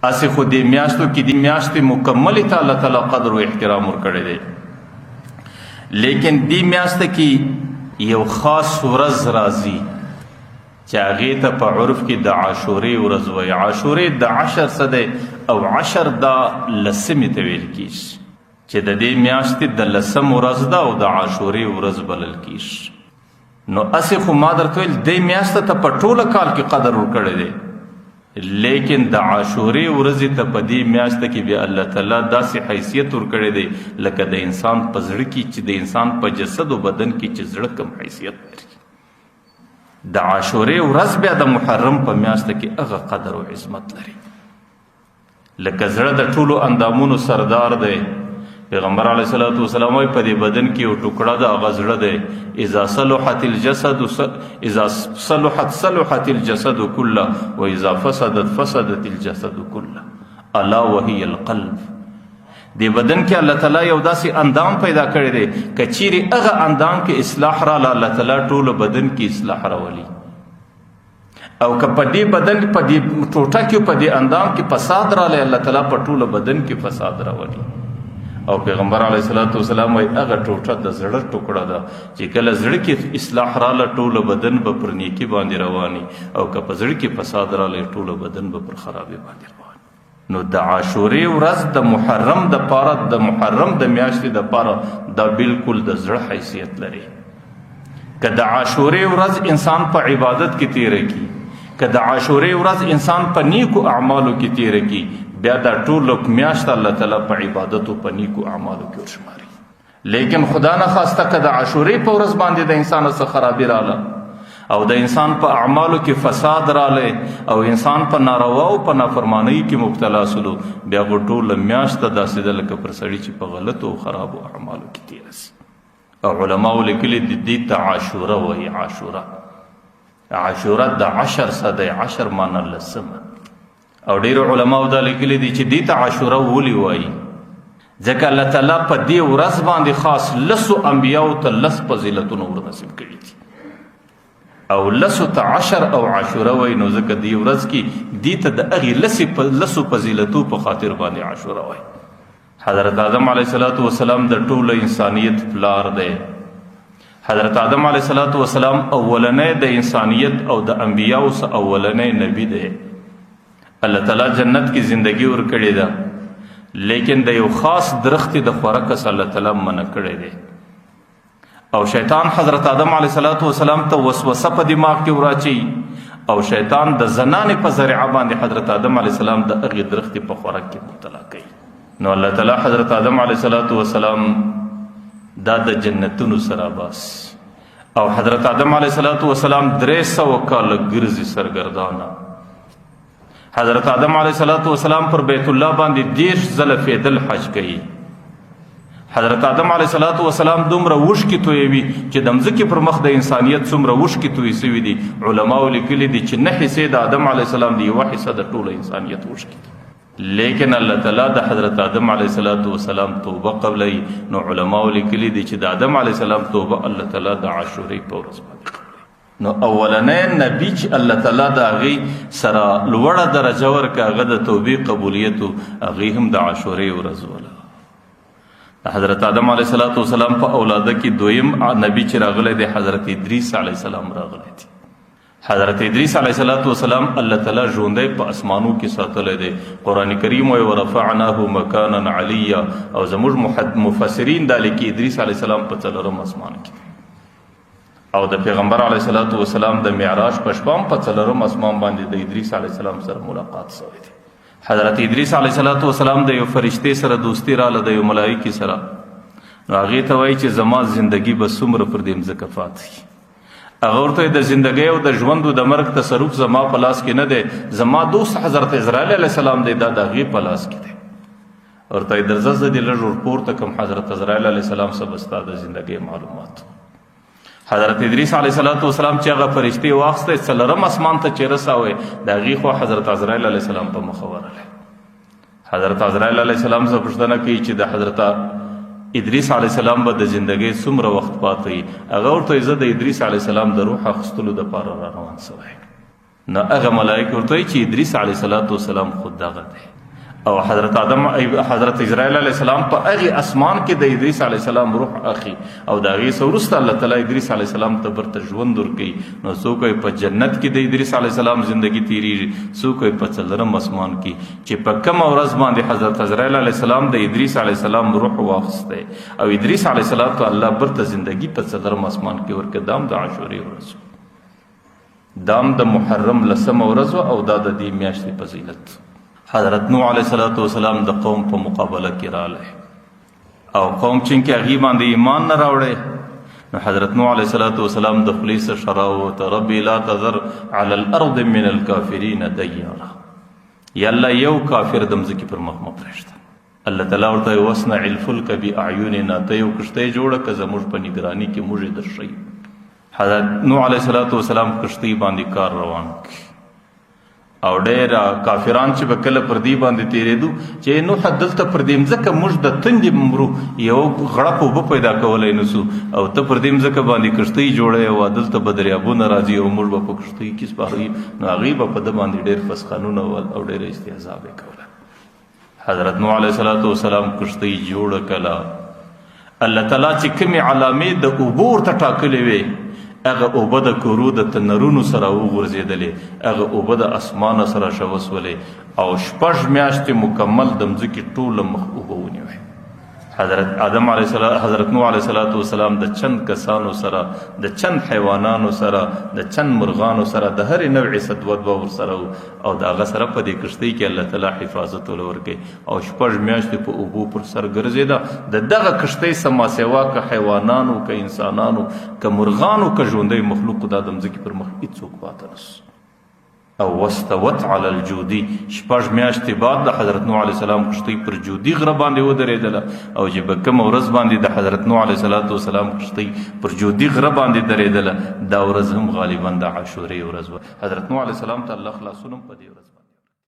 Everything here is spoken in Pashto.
اسی خو دې میاشتو کې دې میاشتې مکملې ته الله تعالی قدر و احترام ورکړی دی، لیکن دې میاشته کې یو خاص ورځ راځي چې هغې ته په عرف کې د عاشورې ورځ وایي. عاشورې د 10 څه دی او 10 دا 10 ته ویل کېږي چې د دې میاشتې د 10 ورځ ده او د عاشورې ورځ بلل کېږي. نو اسې خو ما درته ویل دې میاشته ته په ټوله کال کې قدر ورکړی دی، لیکن د عاشورې ورځې ته په دې میاشته کې بیا الله تعالی داسې حیثیت ورکړی دی لکه د انسان په زړه کې چې د انسان په جسد او بدن کې چې زړه کم حیثیت لري. د عاشورې ورځ بیا د محرم په میاشته کې هغه قدر او عظمت لري لکه زړه د ټولو اندامونو سردار دی. پیغمبر علیه الصلاۃ والسلام په دې بدن کې یو ټوکړه د هغه زړه دی. اذا صلحت صلحت الجسد كله واذا فسدت فسدت الجسد كله الا وهي القلب. دې بدن کې الله تعالی یو داسې اندام پیدا کړی دی که چیرې هغه اندام کې اصلاح راله الله تعالی ټول بدن کې اصلاح راولي، او که په دې بدن په دې ټوټه کې په دې اندام کې فساد رالی الله تعالی په ټول بدن کې فساد راولي. او پیغمبر علیه الصلاۃ والسلام وایي هغه ټوټه د زړه ټوکړه ده چې کله زړه کې اصلاح راله ټول بدن به پر نیکي باندې رواني، او که په زړه کې فساد رالی ټول بدن به پر خرابي باندې رواني. نو د عاشورې ورځ د محرم د پاره د محرم د میاشتې د پاره دا بالکل د زړه حیثیت لري. که د عاشورې ورځ انسان په عبادت کې تیره کی، که د عاشورې ورځ انسان په نیکو اعمالو کې تیره کی، بیا دا ټول میاشت الله تعالی په عبادت او په نیکو اعمالو کې ورشماري. لیکن خدا نه خواسته که د عاشورې په ورځ باندې د انسان څه خرابي راله او د انسان په اعمالو کې فساد رالی او انسان په ناروا او په نافرمانی کې مبتلا سلو، بیا غو ټول میاشت داسې ده لکه پر سړي چې په غلطو او خرابو اعمالو کې تیره سي. او علماو لیکلي دي دې ته عاشوره وایي. عاشوره د 10 څه دی، 10 معنی 10. او ډیرو علماو دا لیکلي دي چې دې ته عاشوره ولې وایي ځکه الله تعالی په دې ورځ باندې خاص 10 انبیاو ته 10 فضیلتونه ورنصیب کړي دي، او 10 ته 10 او عاشوره وایي. نو ځکه دې ورځ کې دې ته د هغې 10 فضیلتو په خاطر باندې عاشوره وایي. حضرت آدم علیه السلام د ټول انسانیت پلار دی. حضرت آدم علیه السلام اولنی د انسانیت او د انبیاو څخه اولنی نبی دی. الله تعالی جنت کی زندگی ورکړې ده، لیکن د یو خاص درخت د خوراک څخه الله تعالی منع کړی دی. او شیطان حضرت آدم علیه السلام ته وسوسه په دماغ کې وراچي او شیطان د زنانې په ذریعه باندې حضرت آدم علیه السلام د هغې درخت په خوراک کې مبتلا کوي. نو الله تعالی حضرت آدم علیه السلام دا د جنتونو سره باس، او حضرت آدم علیه السلام 300 کاله ګرځي سرګردانه. حضرت آدم علیه السلام پر بیت الله باندې 10 ځله فیدل حج کوي. حضرت آدم علیه السلام دومره وشکې تویوي چې د مځکې پر مخ د انسانیت څومره وشکې توی سوي دي. علماو لیکلي دي چې 9 حصې د آدم علیه السلام دي، 1 حصه د ټول انسانیت وشکې دي. لیکن الله تعالی د حضرت آدم علیه السلام توبه قبلوي. نو علماو لیکلي دي چې د آدم علیه السلام توبه الله تعالی د عاشورې په ورځ باندې. نو اولنی نبی چې الله تعالی د هغې سره لوړه درجه ورکړه هغه د توبې قبولیتو، هغې هم د عاشورې ورځ وله. حضرت آدم علیه السلام په اولاده کې دویم نبی چې راغلی دی حضرت ادریس علیه السلام راغلی دی. حضرت ادریس علیه السلام الله تعالی ژوندی په اسمانو کې ساتلی دی. قرآن کریم وایي ورفعناه مکانا علیا، او زموږ مفسرین دا لیکي ادریس علیه السلام په 4م اسمان کې، او د پیغمبر علیه السلام د معراج په شپه هم په 4م اسمان باندې د ادریس علیه السلام سره ملاقات شوی دی. حضرت ادریس علیه السلام د یو فرشتې سره دوستی راله، د یو ملایکې سره. نو هغې ته وایي چې زما زندگی به څومره پر دې مځکه پاتې. هغه ورته د زندګۍ او د ژوند او د مرګ تصرف زما په لاس کې نه دی، زما دوست حضرت اسرائیل علیه السلام دی، دا د هغې په لاس کې دی. ورته درځه زه دې لږ ورپورته کړم حضرت اسرائیل علیه السلام څخه به ستا د زندګۍ معلومات. حضرت ادریس علیه السلام چې هغه فرشتې واخیستی 4م اسمان ته چې رساوی، د هغې خوا حضرت عزراییل علیه السلام په مخه ورغلی. حضرت عزراییل علیه السلام څخه پوښتنه کوي چې د حضرت ادریس علیه السلام به د زندګۍ څومره وخت پاته وي. هغه ورته زه د ادریس علیه السلام د روح اخیستلو دپاره را روان سوی. نو هغه ملایک ورته وایي چې ادریس علیه السلام خود دغه دی. او حضرت اسرائیل علیه السلام په هغې اسمان کې د ادریس علیه السلام روح اخی او د هغې څه وروسته الله تعالی ادریس علیه السلام ته برته ژوند ورکوي. نو څوک یې په جنت کې د ادریس علیه السلام زندگی تیریږي، څوک یې په څلورم اسمان کې چې په کومه ورځ باندې حضرت اسرائیل علیه السلام د ادریس علیه السلام روح واخیستی او ادریس علیه السلام ته الله برته زندگی په څلورم اسمان کې ورکړه. دام د عاشورې ورځ، دام د محرم لسمه ورځ او دا د دې میاشتې فضیلت. حضرت نوح علیه السلام د قوم په مقابله کې راغلی او قوم چې هغې باندې ایمان نه راوړی، نو حضرت نوح علیه السلام د خولې څه ښه راووته، ربي لا تذر علی الارض من الکافرین دیارا، یا الله یو کافر د مځکې پر مخ مه پرېږده. الله تعالی ورته واصنع الفلک باعیننا، ته یو کښتۍ جوړه که زموږ په نګراني کې موږ یې درښیو. حضرت نوح علیه السلام کښتۍ باندې کار روان کړي او ډېر کافران چې به کله پر دې باندې تېرېدو چې نوح دلته پر دې مځکه موږ د تندې مرو یو غړپ اوبه پیدا کولی نه سو او ته پر دې مځکه باندې کښتۍ جوړی او دلته به دریابونه راځي او موږ به په کښتۍ کې سپاري، نو هغې به په ده باندې ډېر فسخانونه ول او ډېره استهزا به یې کوله. حضرت نوح علیه السلام کښتۍ جوړه کله، الله تعالی چې کومې علامې د اوبو ورته ټاکلې وې هغه اوبه د کورو د تنرونو سره وغورځېدلې، هغه اوبه د اسمانه سره شوسولې او 6 میاشتې مکمل د مځکې ټوله مخ اوبه ونیوی. حضرت نوح علیه السلام د چند کسانو سره، د چند حیوانانو سره، د چند مرغانو سره، د هرې نوعې څه دوه ورسره او د هغه سره په دې کښتۍ کې الله تعالی حفاظت ول ورکوي او 6 میاشتې په اوبو پر سر ګرځېده. د دغه کښتۍ څه ماسیوا که حیوانانو که انسانانو که مرغانو که ژوندی مخلوق دا د مځکې پر مخ هېڅوک پاته نسو. او واستوت علی الجودي، 6 میاشتې بعد د حضرت نوح علیه السلام کښتۍ پر جودي غره باندې ودرېدله او چې په کومه ورځ باندې د حضرت نوح علیه السلام کښتۍ پر جودي غره باندې درېدله دا ورځ هم غالبا د عاشورې ورځ وه. حضرت نوح علیه السلام ته الله خلاصون هم په دې ورځ